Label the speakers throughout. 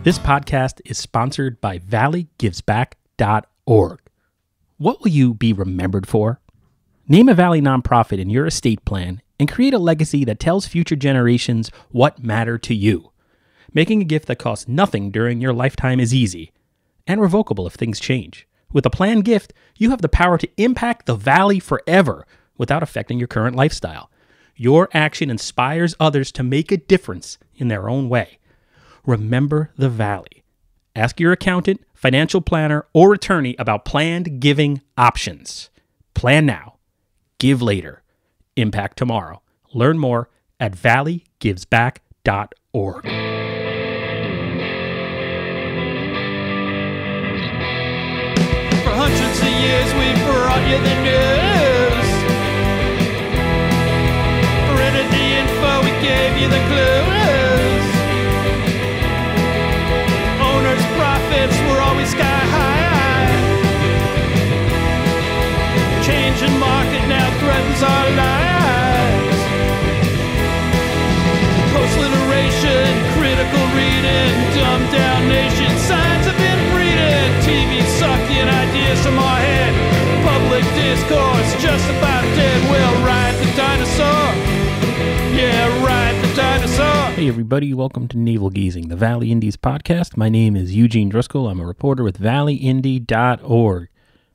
Speaker 1: This podcast is sponsored by valleygivesback.org. What will you be remembered for? Name a Valley nonprofit in your estate plan and create a legacy that tells future generations what mattered to you. Making a gift that costs nothing during your lifetime is easy and revocable if things change. With a planned gift, you have the power to impact the Valley forever without affecting your current lifestyle. Your action inspires others to make a difference in their own way. Remember the Valley. Ask your accountant, financial planner, or attorney about planned giving options. Plan now. Give later. Impact tomorrow. Learn more at valleygivesback.org.
Speaker 2: For hundreds of years we brought you the news. Printed the info, we gave you the clues. Owners' profits were always sky high. Changing market now threatens our lives. Post-literation, critical reading, dumbed down nation, signs have been reading. TV sucking ideas from our head. Public discourse just about dead. We'll ride the dinosaur. Yeah, ride the dinosaur.
Speaker 1: Hey everybody, welcome to Navel Gazing, the Valley Indies podcast. My name is Eugene Driscoll. I'm a reporter with valleyindy.org.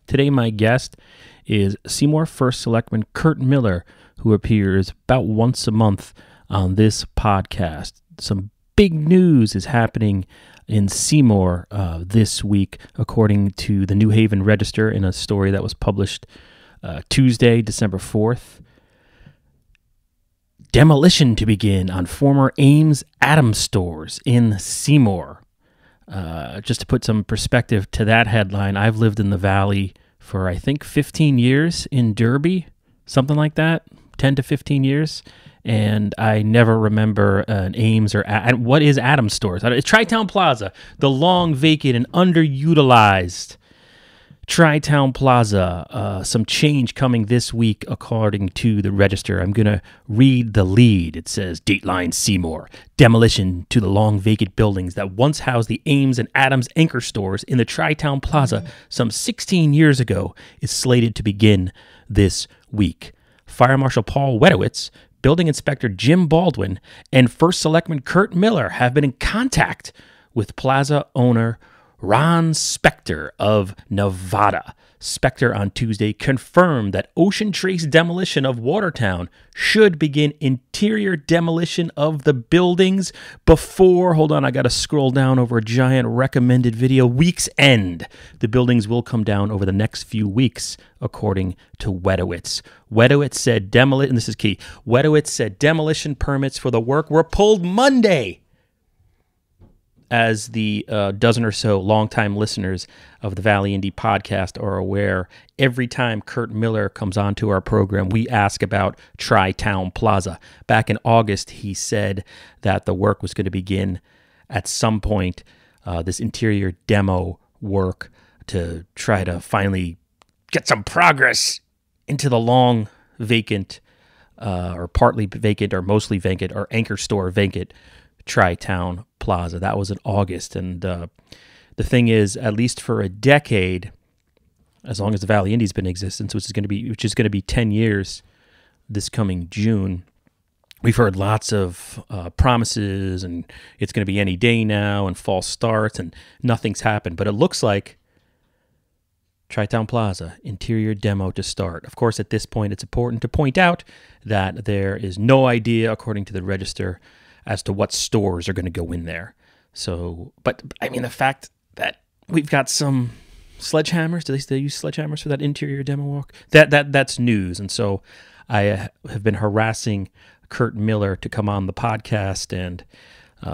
Speaker 1: Today my guest is Seymour First Selectman Curt Miller, who appears about once a month on this podcast. Some big news is happening in Seymour this week, according to the New Haven Register in a story that was published Tuesday, December 4th. Demolition to begin on former Ames Adams stores in Seymour. Just to put some perspective to that headline, I've lived in the Valley for, I think, 15 years in Derby, something like that, 10 to 15 years. And I never remember an Ames or what is Adams stores? It's Tri-Town Plaza, the long vacant and underutilized Tri-Town Plaza. Some change coming this week, according to the Register. I'm going to read the lead. It says, Dateline Seymour. Demolition to the long vacant buildings that once housed the Ames and Adams anchor stores in the Tri-Town Plaza some 16 years ago is slated to begin this week. Fire Marshal Paul Wedowitz, Building Inspector Jim Baldwin, and First Selectman Curt Miller have been in contact with plaza owner Ron Spector of Nevada. Spector on Tuesday confirmed that Ocean Trace demolition of Watertown should begin interior demolition of the buildings before, hold on, I got to scroll down over a giant recommended video, week's end. The buildings will come down over the next few weeks, according to Wedowitz. Wedowitz said and this is key, Wedowitz said demolition permits for the work were pulled Monday. As the dozen or so longtime listeners of the Valley Indie podcast are aware, every time Curt Miller comes onto our program, we ask about Tri-Town Plaza. Back in August, he said that the work was going to begin at some point, this interior demo work to try to finally get some progress into the long vacant, or partly vacant, or mostly vacant, or anchor store vacant Tri-Town Plaza. That was in August, and the thing is, at least for a decade, as long as the Valley Indie's been in existence, which is going to be 10 years this coming June, we've heard lots of promises, and it's going to be any day now, and false starts, and nothing's happened. But it looks like Tri-Town Plaza, interior demo to start. Of course, at this point, it's important to point out that there is no idea, according to the Register, as to what stores are going to go in there. So, but I mean, the fact that we've got some sledgehammers, do they use sledgehammers for that interior demo walk? That's news. And so I have been harassing Curt Miller to come on the podcast. And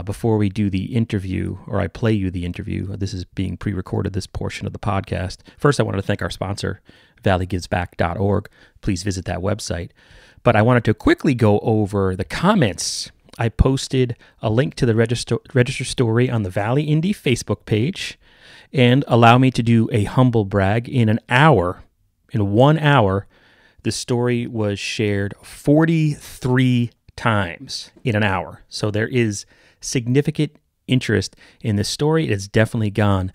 Speaker 1: before we do the interview, or I play you the interview, this is being pre-recorded, this portion of the podcast. First, I wanted to thank our sponsor, valleygivesback.org. Please visit that website. But I wanted to quickly go over the comments. I posted a link to the Register story on the Valley Indie Facebook page, and allow me to do a humble brag. In 1 hour, the story was shared 43 times in an hour. So there is significant interest in this story. It has definitely gone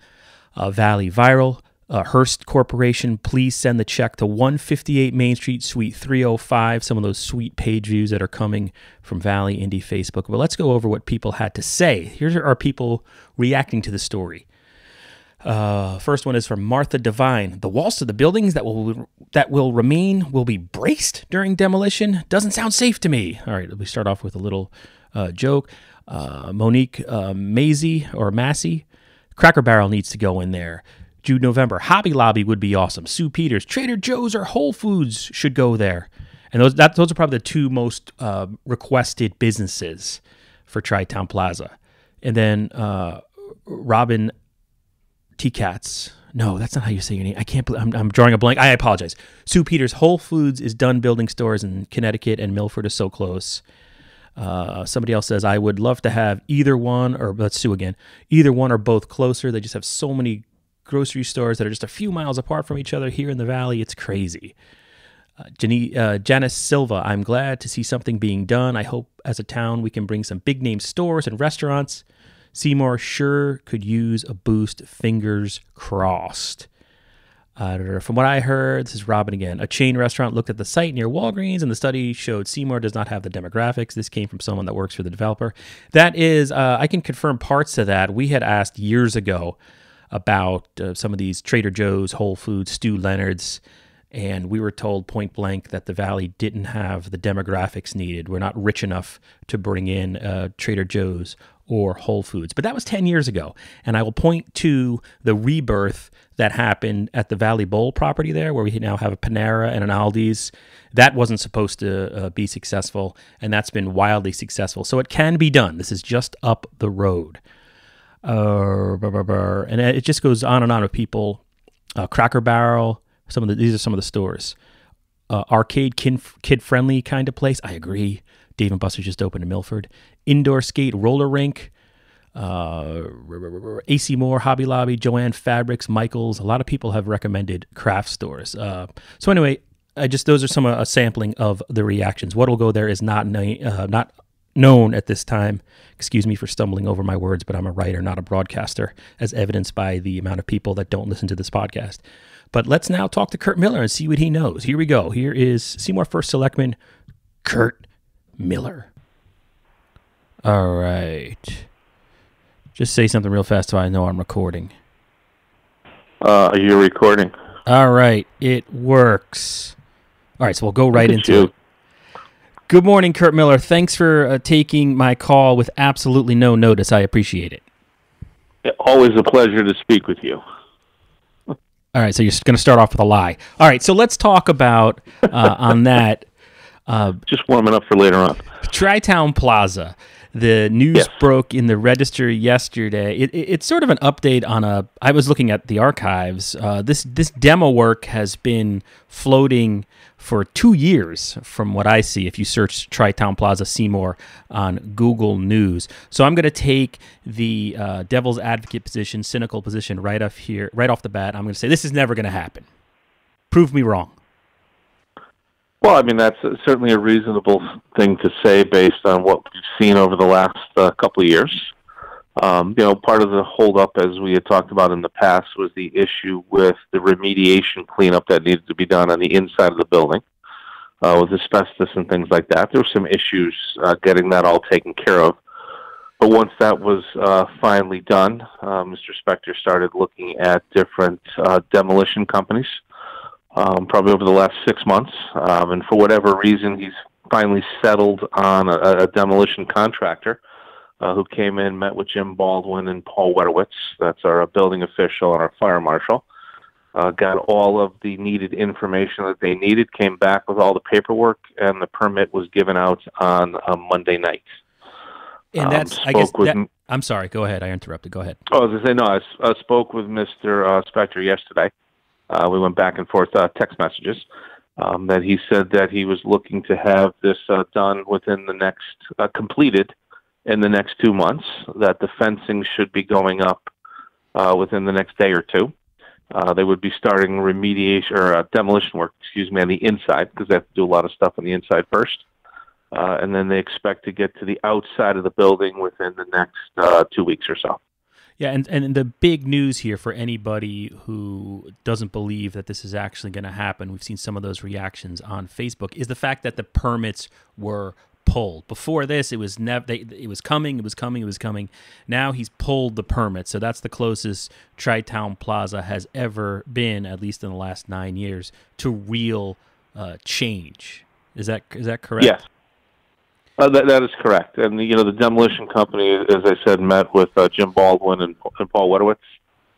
Speaker 1: Valley viral. Hearst Corporation, please send the check to 158 Main Street, Suite 305. Some of those sweet page views that are coming from Valley Indie Facebook. But let's go over what people had to say. Here are people reacting to the story. First one is from Martha Devine. The walls to the buildings that will remain will be braced during demolition. Doesn't sound safe to me. All right, we start off with a little joke. Monique Massey. Cracker Barrel needs to go in there. Jude November. Hobby Lobby would be awesome. Sue Peters. Trader Joe's or Whole Foods should go there. And those are probably the two most requested businesses for Tri-Town Plaza. And then Robin T-Cats. No, that's not how you say your name. I can't believe I'm drawing a blank. I apologize. Sue Peters. Whole Foods is done building stores in Connecticut, and Milford is so close. Somebody else says, I would love to have either one, or let's Sue again, either one or both closer. They just have so many grocery stores that are just a few miles apart from each other here in the Valley. It's crazy. Janice Silva, I'm glad to see something being done. I hope as a town we can bring some big name stores and restaurants. Seymour sure could use a boost. Fingers crossed. From what I heard, this is Robin again. A chain restaurant looked at the site near Walgreens, and the study showed Seymour does not have the demographics. This came from someone that works for the developer. That is, I can confirm parts of that. We had asked years ago about some of these Trader Joe's, Whole Foods, Stu Leonard's, and we were told point blank that the Valley didn't have the demographics needed. We're not rich enough to bring in Trader Joe's or Whole Foods. But that was 10 years ago. And I will point to the rebirth that happened at the Valley Bowl property there, where we now have a Panera and an Aldi's. That wasn't supposed to be successful, and that's been wildly successful. So it can be done. This is just up the road. And it just goes on and on with people. Cracker Barrel, these are some of the stores. Arcade, kid-friendly kind of place. I agree. Dave & Buster's just opened in Milford. Indoor skate, roller rink. AC Moore, Hobby Lobby, Joanne Fabrics, Michaels. A lot of people have recommended craft stores. So anyway, those are some a sampling of the reactions. What will go there is not known at this time. Excuse me for stumbling over my words, but I'm a writer, not a broadcaster, as evidenced by the amount of people that don't listen to this podcast. But let's now talk to Kurt Miller and see what he knows. Here we go. Here is Seymour First Selectman Kurt Miller. All right. Just say something real fast so I know I'm recording.
Speaker 3: You're recording.
Speaker 1: All right. It works. All right, so we'll go right into it. Good morning, Kurt Miller. Thanks for taking my call with absolutely no notice. I appreciate it.
Speaker 3: Yeah, always a pleasure to speak with you.
Speaker 1: All right, so you're going to start off with a lie. All right, so let's talk about on that.
Speaker 3: Just warming up for later on.
Speaker 1: Tri-Town Plaza. The news broke in the Register yesterday. It's sort of an update on I was looking at the archives. This demo work has been floating for 2 years from what I see if you search Tri-Town Plaza Seymour on Google News. So I'm going to take the devil's advocate position, cynical position right off the bat. I'm going to say this is never going to happen. Prove me wrong.
Speaker 3: Well, I mean, that's certainly a reasonable thing to say based on what we've seen over the last couple of years. Part of the holdup, as we had talked about in the past, was the issue with the remediation cleanup that needed to be done on the inside of the building with asbestos and things like that. There were some issues getting that all taken care of. But once that was finally done, Mr. Spector started looking at different demolition companies. Probably over the last 6 months, and for whatever reason, he's finally settled on a demolition contractor who came in, met with Jim Baldwin and Paul Wedowitz. That's our building official and our fire marshal. Got all of the needed information that they needed, came back with all the paperwork, and the permit was given out on a Monday night.
Speaker 1: And that's, I'm sorry, go ahead. I interrupted. Go ahead.
Speaker 3: Oh, I was going to say, no, I spoke with Mr. Spector yesterday. We went back and forth text messages that he said that he was looking to have this done within the next, completed in the next 2 months, that the fencing should be going up within the next day or two. They would be starting remediation or demolition work, on the inside, because they have to do a lot of stuff on the inside first. and then they expect to get to the outside of the building within the next 2 weeks or so.
Speaker 1: Yeah, and the big news here for anybody who doesn't believe that this is actually going to happen, we've seen some of those reactions on Facebook, is the fact that the permits were pulled. Before this, it was it was coming. Now he's pulled the permit, so that's the closest Tri-Town Plaza has ever been, at least in the last 9 years, to real change. Is that correct?
Speaker 3: Yes. That is correct. And, the demolition company, as I said, met with Jim Baldwin and Paul Wedowitz.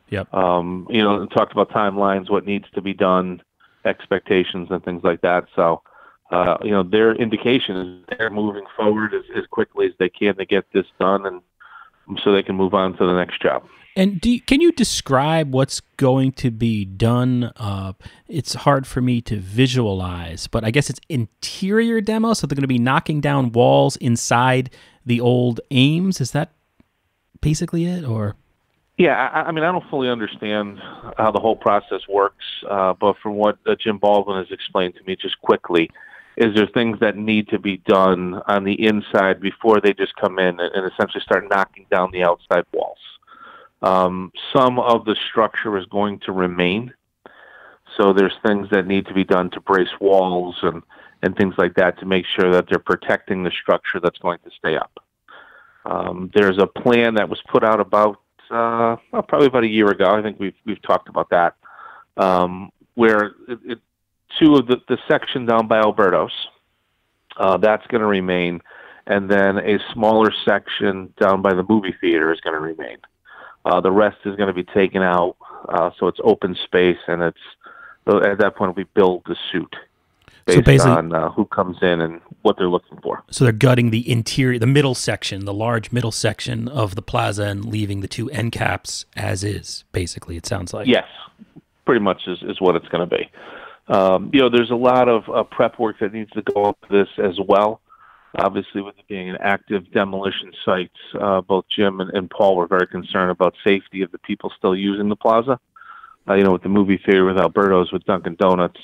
Speaker 1: Yep.
Speaker 3: And talked about timelines, what needs to be done, expectations, and things like that. So, their indication is they're moving forward as quickly as they can to get this done, and so they can move on to the next job.
Speaker 1: And can you describe what's going to be done? It's hard for me to visualize, but I guess it's interior demo, so they're going to be knocking down walls inside the old Ames. Is that basically it, or?
Speaker 3: Yeah, I mean, I don't fully understand how the whole process works, but from what Jim Baldwin has explained to me just quickly, is there things that need to be done on the inside before they just come in and essentially start knocking down the outside walls. Some of the structure is going to remain, so there's things that need to be done to brace walls and things like that to make sure that they're protecting the structure that's going to stay up. There's a plan that was put out about probably about a year ago. I think we've talked about that, where two of the section down by Alberto's, that's going to remain, and then a smaller section down by the movie theater is going to remain. The rest is going to be taken out, so it's open space, and at that point we build the suit based on who comes in and what they're looking for.
Speaker 1: So they're gutting the interior, the middle section, the large middle section of the plaza, and leaving the two end caps as is, basically, it sounds like.
Speaker 3: Yes, pretty much is what it's going to be. There's a lot of prep work that needs to go into this as well. Obviously, with it being an active demolition site, both Jim and Paul were very concerned about safety of the people still using the plaza. With the movie theater, with Alberto's, with Dunkin' Donuts.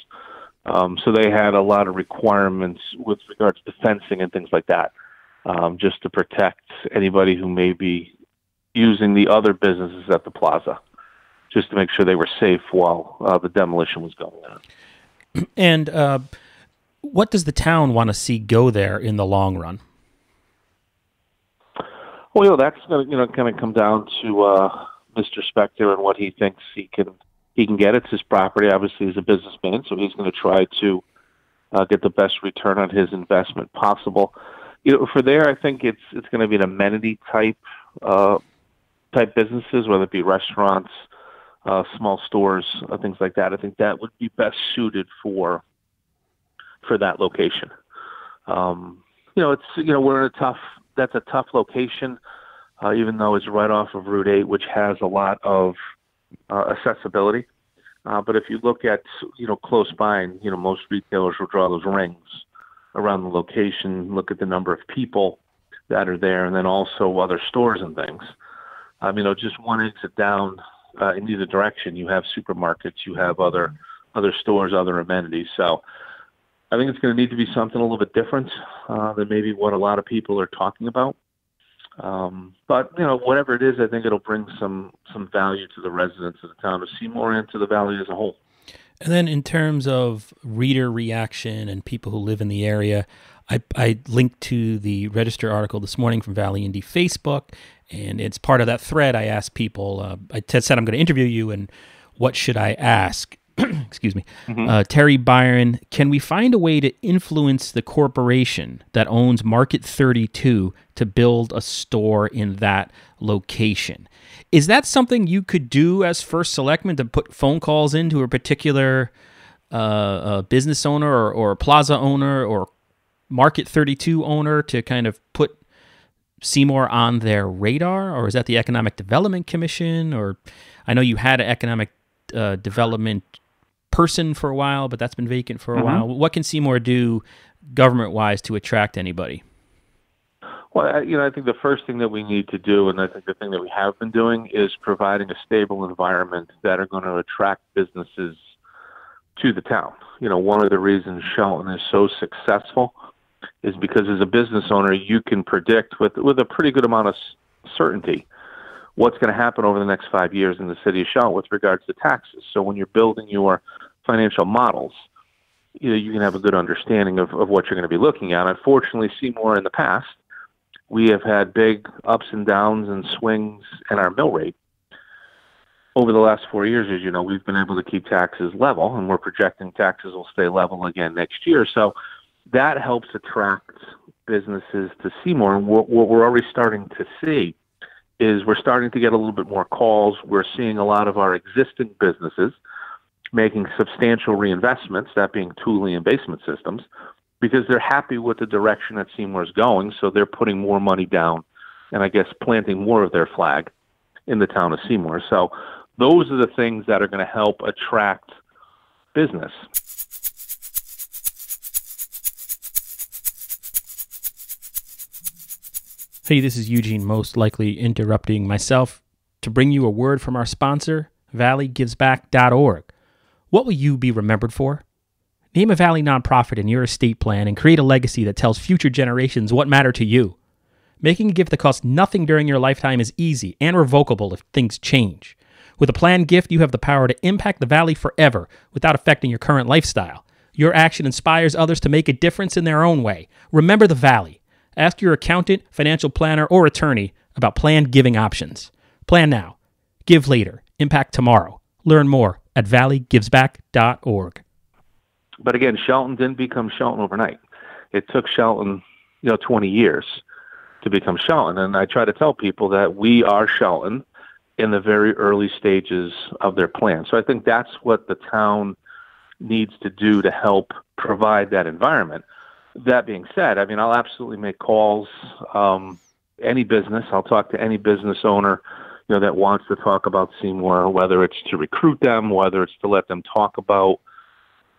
Speaker 3: So they had a lot of requirements with regards to fencing and things like that, just to protect anybody who may be using the other businesses at the plaza, just to make sure they were safe while the demolition was going on.
Speaker 1: And what does the town want to see go there in the long run?
Speaker 3: Well, that's going to kind of come down to Mr. Spector and what he thinks he can get. It's his property. Obviously, he's a businessman, so he's going to try to get the best return on his investment possible. For there, I think it's going to be an amenity type businesses, whether it be restaurants, small stores, things like that. I think that would be best suited for that location. We're in that's a tough location, even though it's right off of Route 8, which has a lot of accessibility. But if you look at, close by, most retailers will draw those rings around the location, look at the number of people that are there, and then also other stores and things. Just one exit down in either direction, you have supermarkets, you have other stores, other amenities. So I think it's going to need to be something a little bit different than maybe what a lot of people are talking about. But whatever it is, I think it'll bring some value to the residents of the town of Seymour and to the valley as a whole.
Speaker 1: And then in terms of reader reaction and people who live in the area, I linked to the Register article this morning from Valley Indy Facebook, and it's part of that thread. I asked people, I said I'm going to interview you, and what should I ask? Excuse me.
Speaker 3: Mm-hmm.
Speaker 1: Terry Byron, can we find a way to influence the corporation that owns Market 32 to build a store in that location? Is that something you could do as first selectman, to put phone calls into a particular business owner or plaza owner or Market 32 owner to kind of put Seymour on their radar? Or is that the Economic Development Commission? Or I know you had an economic development person for a while, but that's been vacant for a while. What can Seymour do government-wise to attract anybody?
Speaker 3: Well, I think the first thing that we need to do, and I think the thing that we have been doing, is providing a stable environment that are going to attract businesses to the town. One of the reasons Shelton is so successful is because as a business owner, you can predict with a pretty good amount of certainty what's going to happen over the next 5 years in the city of Charlotte with regards to taxes. So when you're building your financial models, you can have a good understanding of what you're going to be looking at. Unfortunately, Seymour in the past, we have had big ups and downs and swings in our mill rate. Over the last 4 years, as you know, we've been able to keep taxes level, and we're projecting taxes will stay level again next year. So that helps attract businesses to Seymour. And what we're already starting to see is we're starting to get a little bit more calls. We're seeing a lot of our existing businesses making substantial reinvestments, that being tooling and basement systems, because they're happy with the direction that Seymour is going, so they're putting more money down and, I guess, planting more of their flag in the town of Seymour. So those are the things that are going to help attract business.
Speaker 1: Hey, this is Eugene, most likely interrupting myself to bring you a word from our sponsor, valleygivesback.org. What will you be remembered for? Name a Valley nonprofit in your estate plan and create a legacy that tells future generations what matter to you. Making a gift that costs nothing during your lifetime is easy and revocable if things change. With a planned gift, you have the power to impact the Valley forever without affecting your current lifestyle. Your action inspires others to make a difference in their own way. Remember the Valley. Ask your accountant, financial planner, or attorney about planned giving options. Plan now. Give later. Impact tomorrow. Learn more at valleygivesback.org.
Speaker 3: But again, Shelton didn't become Shelton overnight. It took Shelton, 20 years to become Shelton. And I try to tell people that we are Shelton in the very early stages of their plan. So I think that's what the town needs to do to help provide that environment. That being said, I'll absolutely make calls. Any business, I'll talk to any business owner, that wants to talk about Seymour, whether it's to recruit them, whether it's to let them talk about,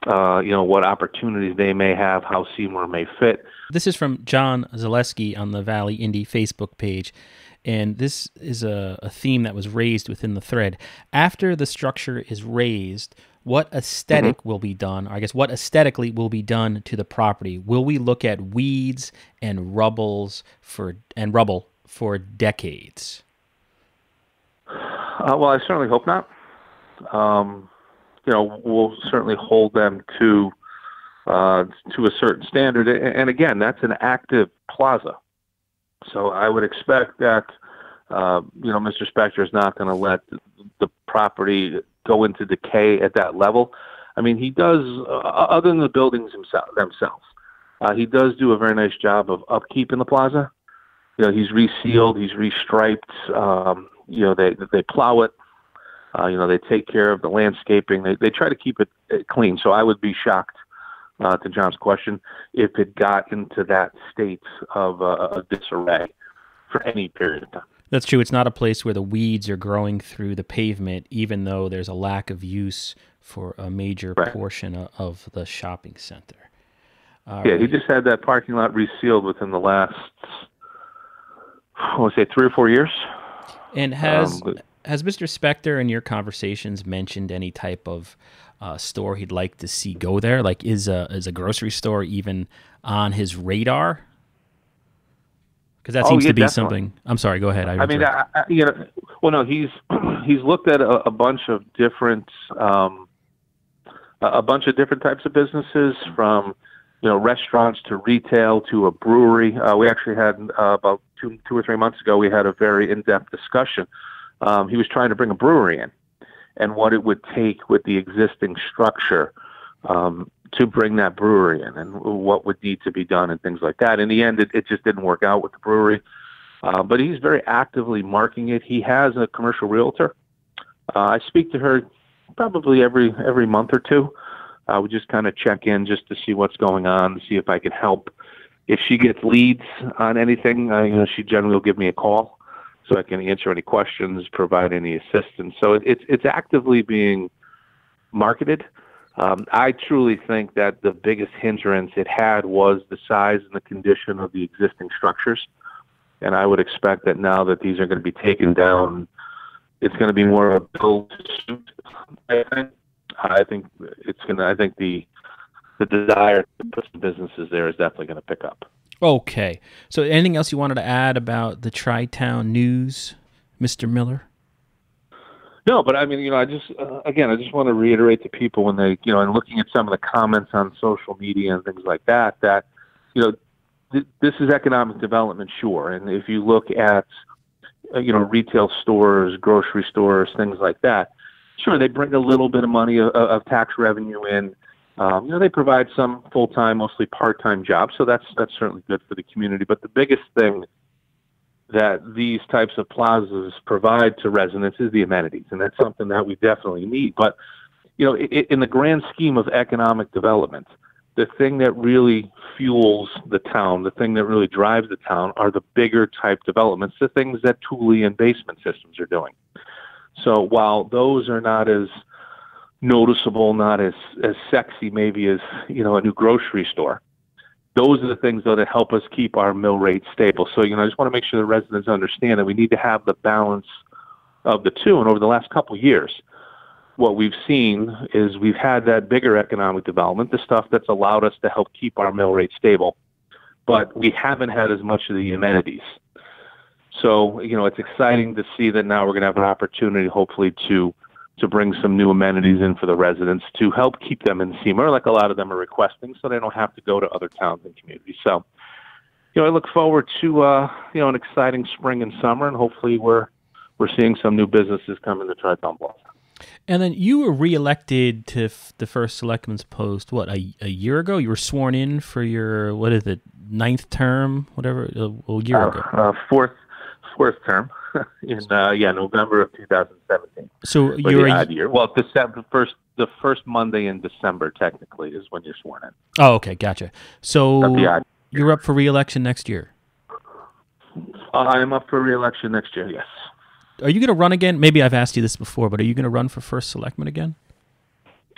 Speaker 3: what opportunities they may have, how Seymour may fit.
Speaker 1: This is from John Zaleski on the Valley Indy Facebook page, and this is a theme that was raised within the thread. After the structure is raised, what aesthetic will be done? Or I guess what aesthetically will be done to the property? Will we look at weeds and rubble for decades?
Speaker 3: Well, I certainly hope not. We'll certainly hold them to a certain standard. And again, that's an active plaza. So I would expect that, Mr. Spector is not going to let the property go into decay at that level. He does, other than the buildings themselves, he does do a very nice job of upkeep in the plaza. He's resealed, he's restriped, they plow it. They take care of the landscaping. They try to keep it clean. So I would be shocked, to John's question, if it got into that state of a disarray for any period of time.
Speaker 1: That's true. It's not a place where the weeds are growing through the pavement, even though there's a lack of use for a major portion of the shopping center.
Speaker 3: He just had that parking lot resealed within the last, I want to say 3 or 4 years.
Speaker 1: And has Mr. Spector in your conversations mentioned any type of store he'd like to see go there? Like, is a grocery store even on his radar? Because that seems to be
Speaker 3: definitely
Speaker 1: something. I'm sorry. Go ahead.
Speaker 3: He's looked at a bunch of different types of businesses, from restaurants to retail to a brewery. We actually had about two or 3 months ago, we had a very in-depth discussion. He was trying to bring a brewery in, and what it would take with the existing structure to bring that brewery in, and what would need to be done and things like that. In the end, it just didn't work out with the brewery. But he's very actively marketing it. He has a commercial realtor. I speak to her probably every month or two. We just kind of check in just to see what's going on, to see if I can help. If she gets leads on anything, she generally will give me a call so I can answer any questions, provide any assistance. So it's actively being marketed. I truly think that the biggest hindrance it had was the size and the condition of the existing structures. And I would expect that now that these are going to be taken down, it's going to be more of a build to suit. I think the the desire to put some businesses there is definitely going to pick up.
Speaker 1: Okay. So anything else you wanted to add about the Tri-Town news, Mr. Miller?
Speaker 3: No, but I mean, I just want to reiterate to people when they, and looking at some of the comments on social media and things like that, this is economic development, sure. And if you look at, retail stores, grocery stores, things like that, sure, they bring a little bit of money of tax revenue in. They provide some full-time, mostly part-time jobs, so that's certainly good for the community. But the biggest thing that these types of plazas provide to residents is the amenities, and that's something that we definitely need. But, in the grand scheme of economic development, the thing that really fuels the town, the thing that really drives the town are the bigger type developments, the things that Thule and Basement Systems are doing. So while those are not as noticeable, not as sexy maybe as, a new grocery store, those are the things, though, that help us keep our mill rate stable. So, I just want to make sure the residents understand that we need to have the balance of the two. And over the last couple of years, what we've seen is we've had that bigger economic development, the stuff that's allowed us to help keep our mill rate stable, but we haven't had as much of the amenities. So, it's exciting to see that now we're going to have an opportunity, hopefully, to bring some new amenities in for the residents to help keep them in Seymour, like a lot of them are requesting, so they don't have to go to other towns and communities. So, I look forward to, an exciting spring and summer, and hopefully we're seeing some new businesses come into Tri-Town Plaza.
Speaker 1: And then you were reelected to the first selectman's post, a year ago? You were sworn in for your, ninth term, whatever, a year ago?
Speaker 3: Fourth term in November of 2017.
Speaker 1: So
Speaker 3: you're the odd year. Well, the first Monday in December technically is when you're sworn in.
Speaker 1: Oh, okay, gotcha. So you're up for re-election next year.
Speaker 3: I'm up for re-election next year. Yes.
Speaker 1: Are you going to run again? Maybe I've asked you this before, but are you going to run for first selectman again?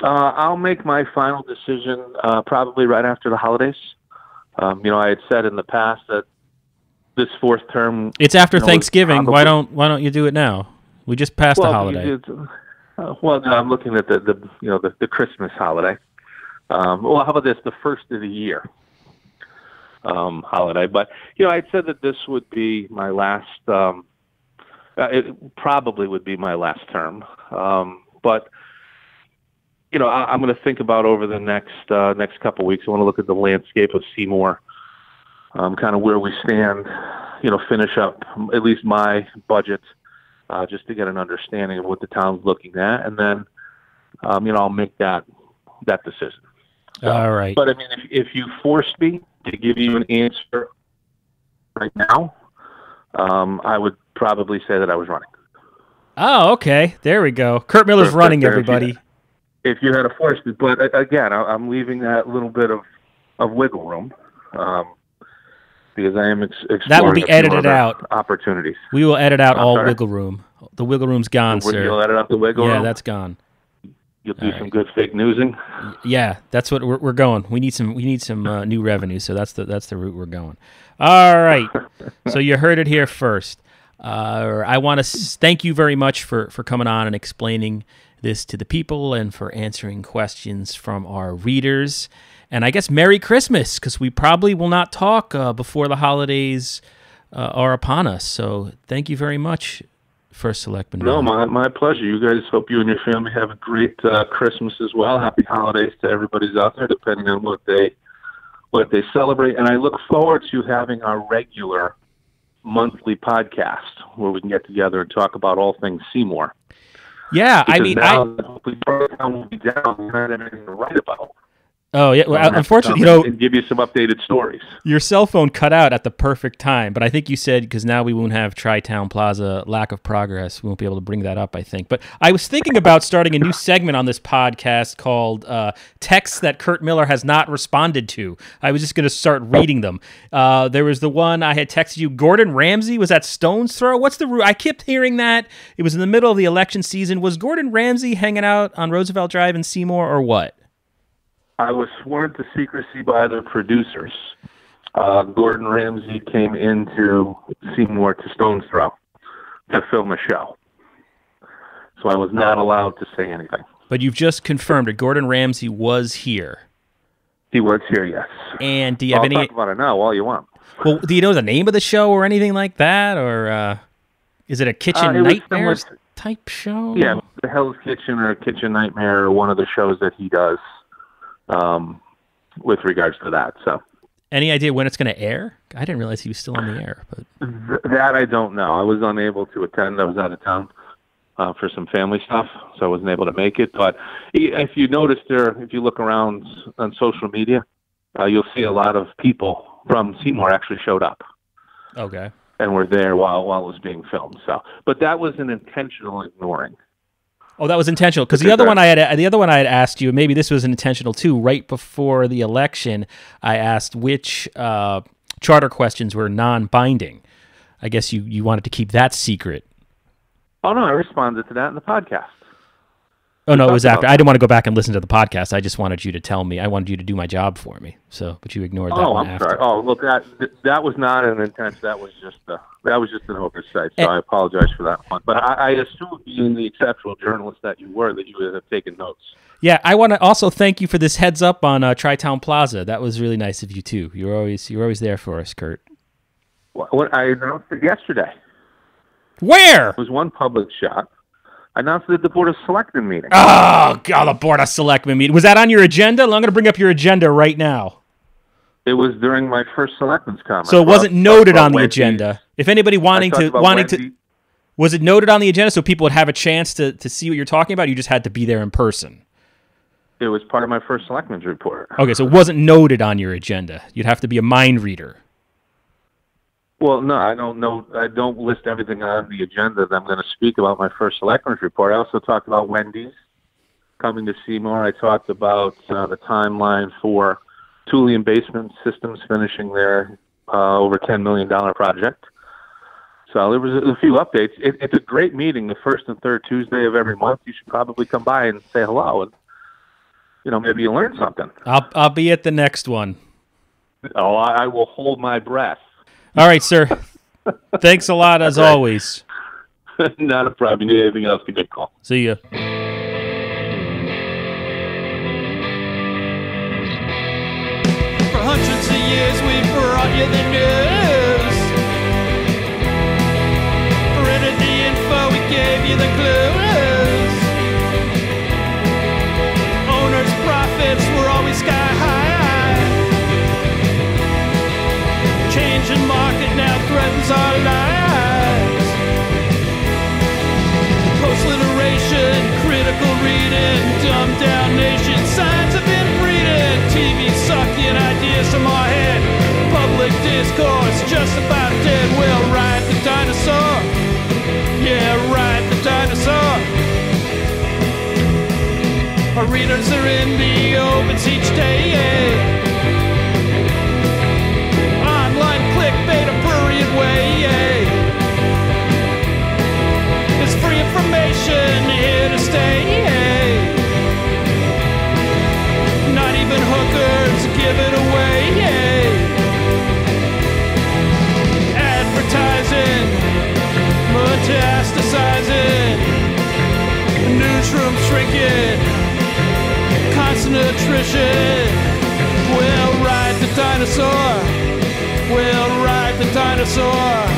Speaker 3: I'll make my final decision probably right after the holidays. I had said in the past that this fourth term. It's after
Speaker 1: Thanksgiving. Why don't you do it now? We just passed the holiday.
Speaker 3: I'm looking at the Christmas holiday. How about this? The first of the year holiday. But I said that this would be my last. It probably would be my last term. But I'm going to think about over the next couple of weeks. I want to look at the landscape of Seymour. Kind of where we stand, finish up at least my budget, just to get an understanding of what the town's looking at, and then, I'll make that decision.
Speaker 1: All right.
Speaker 3: But I mean, if you forced me to give you an answer right now, I would probably say that I was running.
Speaker 1: Oh, okay. There we go. Kurt Miller's running, everybody.
Speaker 3: If you had to force me, but again, I'm leaving that little bit of wiggle room. Because I am exploring
Speaker 1: that will be edited out.
Speaker 3: Opportunities.
Speaker 1: We will edit out all wiggle room. The wiggle room's gone, sir.
Speaker 3: You'll edit out the wiggle room?
Speaker 1: Yeah, that's gone.
Speaker 3: You'll do some good fake newsing?
Speaker 1: Yeah, that's what we're going. We need some new revenue, so that's the route we're going. All right. So you heard it here first. I want to thank you very much for coming on and explaining this to the people and for answering questions from our readers. And I guess Merry Christmas, because we probably will not talk before the holidays are upon us. So thank you very much, First Selectman.
Speaker 3: No, my pleasure. You guys, hope you and your family have a great Christmas as well. Happy holidays to everybody's out there, depending on what they celebrate. And I look forward to having our regular monthly podcast where we can get together and talk about all things Seymour.
Speaker 1: Yeah,
Speaker 3: because hopefully Tri-Town will be down. We don't have anything to write about.
Speaker 1: Oh, yeah. Well, unfortunately,
Speaker 3: and give you some updated stories.
Speaker 1: Your cell phone cut out at the perfect time, but I think you said because now we won't have Tri-Town Plaza lack of progress. We won't be able to bring that up, I think. But I was thinking about starting a new segment on this podcast called Texts That Kurt Miller Has Not Responded To. I was just going to start reading them. There was the one I had texted you. Gordon Ramsay was at Stone's Throw. What's the route? I kept hearing that. It was in the middle of the election season. Was Gordon Ramsay hanging out on Roosevelt Drive in Seymour or what?
Speaker 3: I was sworn to secrecy by the producers. Gordon Ramsay came into Seymour to Stone's Throw to film a show. So I was not allowed to say anything.
Speaker 1: But you've just confirmed that Gordon Ramsay was here.
Speaker 3: He works here, yes.
Speaker 1: And do you have
Speaker 3: I'll
Speaker 1: any?
Speaker 3: talk about it now all you want.
Speaker 1: Well, do you know the name of the show or anything like that, or is it a kitchen nightmares type show?
Speaker 3: Yeah, the Hell's Kitchen or Kitchen Nightmare or one of the shows that he does with regards to that. So,
Speaker 1: any idea when it's going to air? I didn't realize he was still on the air. But
Speaker 3: that I don't know. I was unable to attend. I was out of town for some family stuff, so I wasn't able to make it. But if you notice there, if you look around on social media, you'll see a lot of people from Seymour actually showed up.
Speaker 1: Okay.
Speaker 3: And were there while it was being filmed. So, but that was an intentional ignoring.
Speaker 1: Oh, that was intentional because the other one I had asked you, maybe this was intentional too. Right before the election, I asked which charter questions were non-binding. I guess you wanted to keep that secret.
Speaker 3: Oh no, I responded to that in the podcast.
Speaker 1: Oh no, it was after. I didn't want to go back and listen to the podcast. I just wanted you to tell me. I wanted you to do my job for me. So, but you ignored that one after.
Speaker 3: Sorry. Oh, look, that was not an intent. That was just an oversight. So I apologize for that one. But I assume, being the exceptional journalist that you were, that you would have taken notes.
Speaker 1: Yeah, I want to also thank you for this heads up on Tri-Town Plaza. That was really nice of you too. You're always there for us, Kurt.
Speaker 3: What I announced it yesterday.
Speaker 1: Where?
Speaker 3: It was one public shot. I announced it at the Board of Selectmen meeting.
Speaker 1: Oh, God, the Board of Selectmen meeting. Was that on your agenda? I'm going to bring up your agenda right now.
Speaker 3: It was during my first Selectmen's comment.
Speaker 1: So it wasn't noted on the agenda. If anybody wanting to, was it noted on the agenda so people would have a chance to see what you're talking about? Or you just had to be there in person.
Speaker 3: It was part of my first Selectmen's report.
Speaker 1: Okay, so it wasn't noted on your agenda. You'd have to be a mind reader.
Speaker 3: Well, no, I don't know. I don't list everything on the agenda that I'm going to speak about my first Selectmen's report. I also talked about Wendy's coming to Seymour. I talked about the timeline for Tulian Basement Systems finishing their over $10 million project. So there was a few updates. It's a great meeting, the first and third Tuesday of every month. You should probably come by and say hello, and maybe you learn something.
Speaker 1: I'll be at the next one.
Speaker 3: Oh, I will hold my breath.
Speaker 1: All right, sir. Thanks a lot, as always.
Speaker 3: Not a problem. You need anything else, give me a call.
Speaker 1: See ya.
Speaker 2: For hundreds of years we've brought you the news. Printed the info, we gave you the clues. Owners' profits were always sky high. Changing market now threatens our lives. Post-literation, critical reading, dumbed down nation, signs have been reading. TV sucking ideas from our head. Public discourse just about dead. We'll ride the dinosaur. Yeah, ride the dinosaur. Our readers are in the opens each day. Clickbait, a prurient way, It's free information here to stay, Not even hookers give it away, Advertising, metastasizing, newsroom shrinking, constant attrition. We'll ride the dinosaur. We'll ride the dinosaur.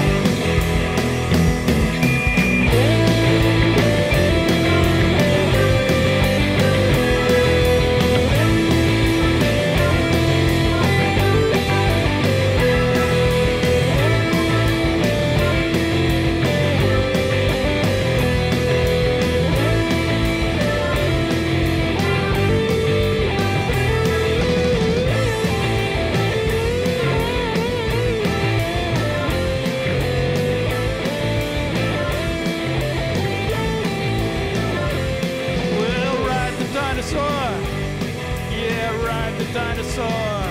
Speaker 2: Dinosaur.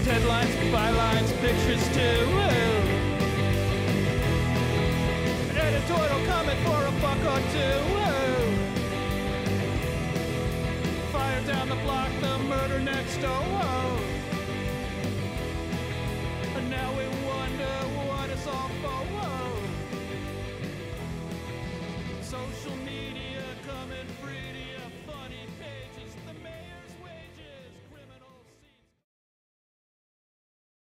Speaker 2: Deadlines, bylines, pictures too. An editorial comment for a buck or two. Fire down the block, the murder next door.